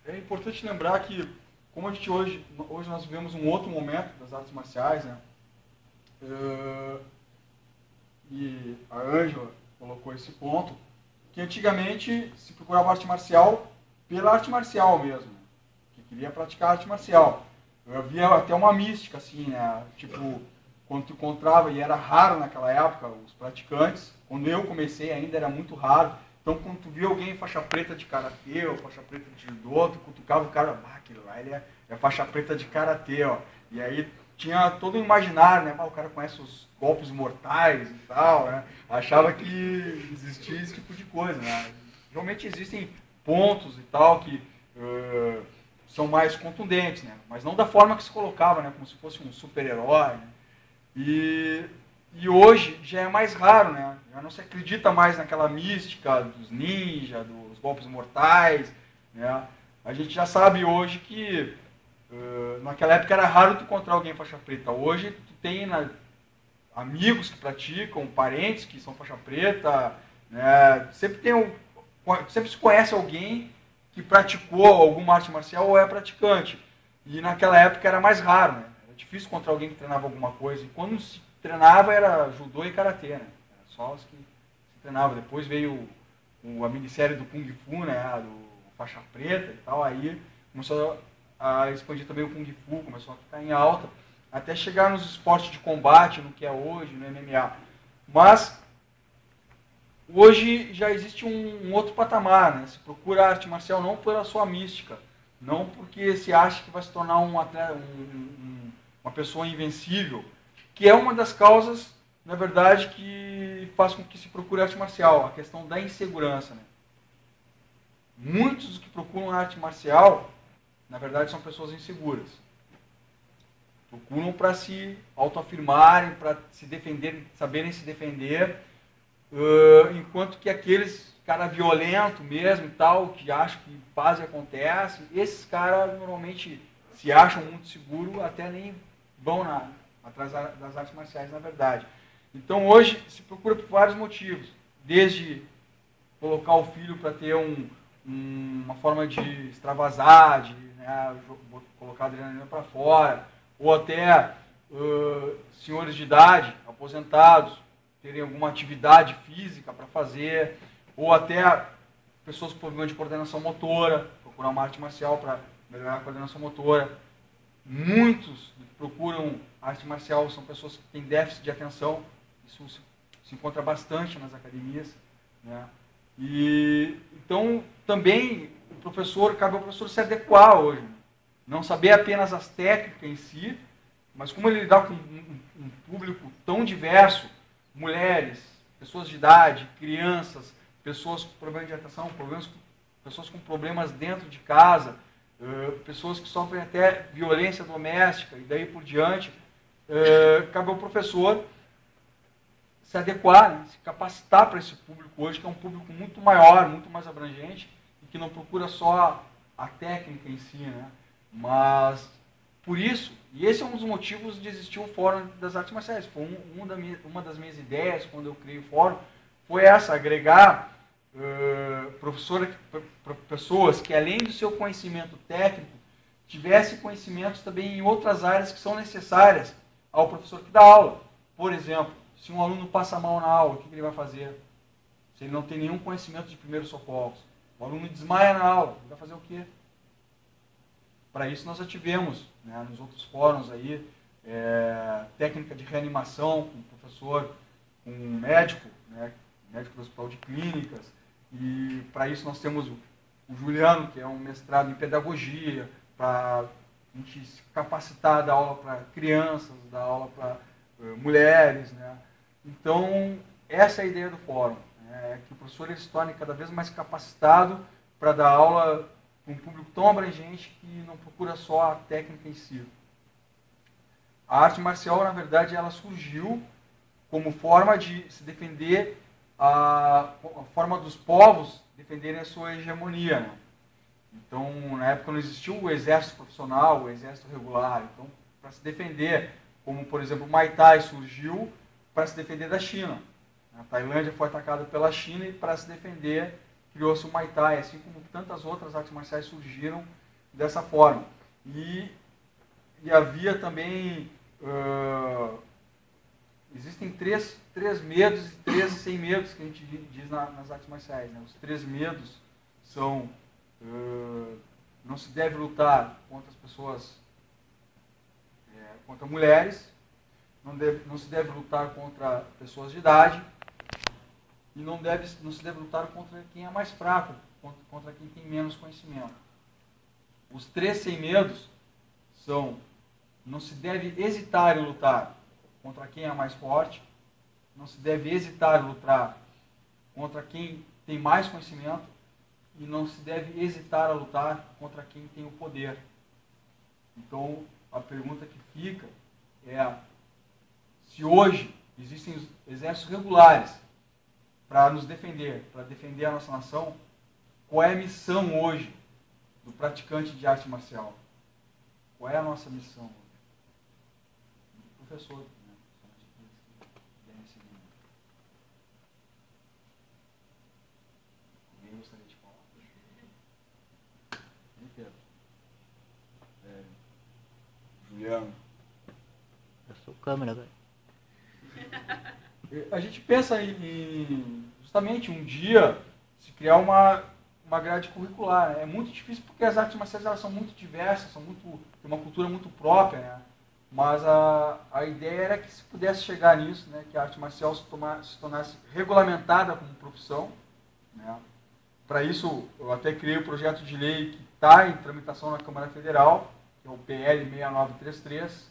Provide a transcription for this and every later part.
É importante lembrar que, como a gente hoje nós vivemos um outro momento das artes marciais, né? E a Ângela colocou esse ponto, que antigamente se procurava arte marcial pela arte marcial mesmo, né? Que queria praticar arte marcial. Eu havia até uma mística, assim, né? Tipo, quando tu encontrava, e era raro naquela época, os praticantes, quando eu comecei ainda era muito raro, então quando tu via alguém faixa preta de karatê ou faixa preta de judô, tu cutucava o cara, aquele lá ele é faixa preta de karatê, ó. E aí tinha todo um imaginário, né? O cara conhece os golpes mortais e tal, né? Achava que existia esse tipo de coisa, né? Realmente existem pontos e tal que são mais contundentes, né? Mas não da forma que se colocava, né? Como se fosse um super-herói, né? E, e hoje já é mais raro, né? Já não se acredita mais naquela mística dos ninjas, dos golpes mortais, né? A gente já sabe hoje que naquela época era raro tu encontrar alguém faixa preta. Hoje tu tem amigos que praticam, parentes que são faixa preta, né? Sempre se conhece alguém que praticou alguma arte marcial ou é praticante. E naquela época era mais raro, né? Era difícil encontrar alguém que treinava alguma coisa. E quando se treinava era judô e karatê, né? Era só os que se treinavam. Depois veio a minissérie do Kung Fu, né? Do faixa preta e tal. Aí começou a expandir também o Kung Fu, começou a ficar em alta, até chegar nos esportes de combate, no que é hoje, no MMA. Mas hoje já existe um outro patamar, né? Se procura arte marcial não pela sua mística, não porque se acha que vai se tornar um atleta, uma pessoa invencível, que é uma das causas, na verdade, que faz com que se procure arte marcial, a questão da insegurança, né? Muitos que procuram arte marcial, na verdade, são pessoas inseguras. Procuram para se autoafirmarem, para se defender, saberem se defender, enquanto que aqueles cara violento mesmo e tal, que acham que faz e acontece, esses caras normalmente se acham muito seguros, até nem vão atrás das artes marciais, na verdade. Então hoje se procura por vários motivos, desde colocar o filho para ter uma forma de extravasar, de, né, colocar a adrenalina para fora, ou até senhores de idade, aposentados, terem alguma atividade física para fazer, ou até pessoas com problema de coordenação motora, procurar uma arte marcial para melhorar a coordenação motora. Muitos que procuram arte marcial são pessoas que têm déficit de atenção, isso se encontra bastante nas academias, né? E então também cabe ao professor se adequar hoje, né? Não saber apenas as técnicas em si, mas como ele lidar com um público tão diverso, mulheres, pessoas de idade, crianças, pessoas com problemas de atenção, pessoas com problemas dentro de casa, pessoas que sofrem até violência doméstica e daí por diante, cabe ao professor se adequar, né, se capacitar para esse público hoje, que é um público muito maior, muito mais abrangente, e que não procura só a técnica em si, né? Mas, por isso, e esse é um dos motivos de existir o Fórum das Artes Marciais. Foi uma das minhas ideias, quando eu criei o Fórum, foi essa, agregar pessoas que, além do seu conhecimento técnico, tivessem conhecimentos também em outras áreas que são necessárias ao professor que dá aula. Por exemplo, se um aluno passa mal na aula, o que ele vai fazer? Se ele não tem nenhum conhecimento de primeiros socorros. O aluno desmaia na aula, ele vai fazer o quê? Para isso nós já tivemos, né, nos outros fóruns aí, técnica de reanimação com professor, com um médico, né, médico do Hospital de Clínicas, e para isso nós temos o Juliano, que é um mestrado em pedagogia, para a gente se capacitar, dar aula para crianças, dar aula para mulheres, né? Então, essa é a ideia do fórum, né? Que o professor ele se torne cada vez mais capacitado para dar aula para um público tão abrangente que não procura só a técnica em si. A arte marcial, na verdade, ela surgiu como forma de se defender, a forma dos povos defenderem a sua hegemonia, né? Então, na época não existiu o exército profissional, o exército regular. Então, para se defender, como por exemplo o Muay Thai surgiu para se defender da China. A Tailândia foi atacada pela China e para se defender criou-se o Muay Thai, assim como tantas outras artes marciais surgiram dessa forma. E havia também, existem três medos e 3 sem medos que a gente diz nas artes marciais. Né? Os 3 medos são, não se deve lutar contra as pessoas, contra mulheres, não se deve lutar contra pessoas de idade, e não se deve lutar contra quem é mais fraco, contra quem tem menos conhecimento. Os 3 sem medos são: não se deve hesitar em lutar contra quem é mais forte, não se deve hesitar em lutar contra quem tem mais conhecimento, e não se deve hesitar a lutar contra quem tem o poder. Então, a pergunta que fica é: se hoje existem exércitos regulares para nos defender, para defender a nossa nação, qual é a missão hoje do praticante de arte marcial? Qual é a nossa missão? Do professor, né? Alguém gostaria de falar? Juliano. Eu sou câmera agora. A gente pensa em justamente um dia se criar uma grade curricular. Né? É muito difícil porque as artes marciais elas são muito diversas, tem uma cultura muito própria, né? Mas a ideia era que se pudesse chegar nisso, né? Que a arte marcial se tornasse regulamentada como profissão. Né? Para isso, eu até criei um projeto de lei que está em tramitação na Câmara Federal, que é o PL 6933,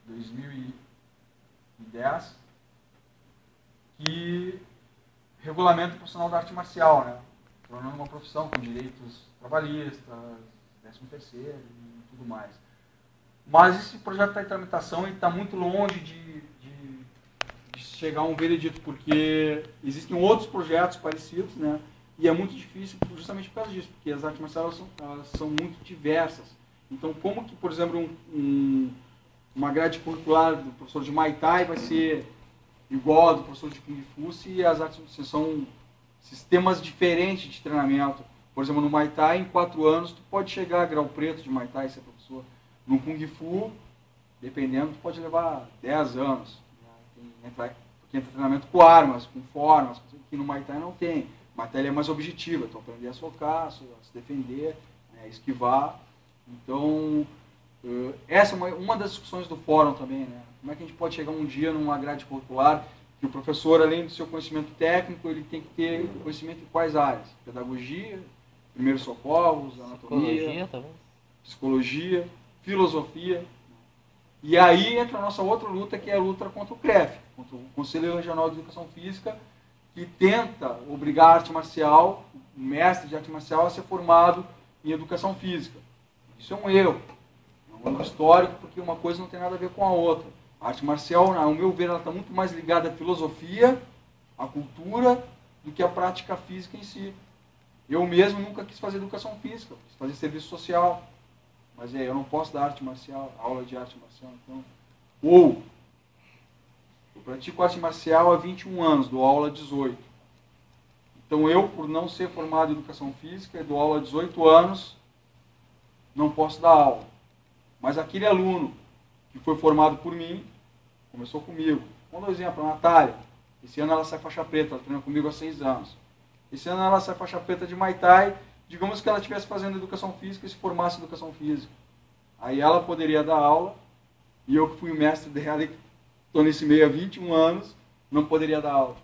2010, que regulamenta o profissional da arte marcial, né? Tornando uma profissão com direitos trabalhistas, 13º e tudo mais. Mas esse projeto está em tramitação e está muito longe de chegar a um veredito, porque existem outros projetos parecidos, né? E é muito difícil justamente por causa disso, porque as artes marciais elas são muito diversas. Então, como que, por exemplo, uma grade curricular do professor de Muay Thai vai ser igual a do professor de Kung Fu, se as artes são sistemas diferentes de treinamento? Por exemplo, no Muay Thai, em 4 anos, tu pode chegar a grau preto de Muay Thai e ser professor. No Kung Fu, dependendo, tu pode levar 10 anos. Porque entra treinamento com armas, com formas, que no Muay Thai não tem. Muay Thai é mais objetiva, tu aprender a socar, a se defender, esquivar. Então, essa é uma das discussões do fórum também, né? Como é que a gente pode chegar um dia numa grade curricular que o professor, além do seu conhecimento técnico, ele tem que ter conhecimento em quais áreas? Pedagogia, primeiros socorros, anatomia, psicologia, filosofia. E aí entra a nossa outra luta, que é a luta contra o CREF, contra o Conselho Regional de Educação Física, que tenta obrigar a arte marcial, o mestre de arte marcial, a ser formado em educação física. Isso é um erro. É um erro histórico, porque uma coisa não tem nada a ver com a outra. A arte marcial, ao meu ver, ela está muito mais ligada à filosofia, à cultura, do que à prática física em si. Eu mesmo nunca quis fazer educação física, quis fazer serviço social. Mas eu não posso dar arte marcial, aula de arte marcial, então. Ou, eu pratico arte marcial há 21 anos, dou aula há 18. Então eu, por não ser formado em educação física, dou aula há 18 anos, não posso dar aula. Mas aquele aluno que foi formado por mim, começou comigo. Vamos dar um exemplo, a Natália. Esse ano ela sai faixa preta, ela treina comigo há 6 anos. Esse ano ela sai faixa preta de Muay Thai. Digamos que ela estivesse fazendo educação física e se formasse em educação física. Aí ela poderia dar aula, e eu que fui o mestre dela e estou nesse meio há 21 anos, não poderia dar aula.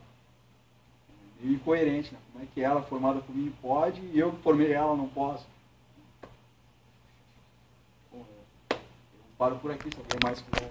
É incoerente, né? Como é que ela, formada por mim, pode, e eu que formei ela, não posso? Bom, eu paro por aqui, se alguém mais quiser.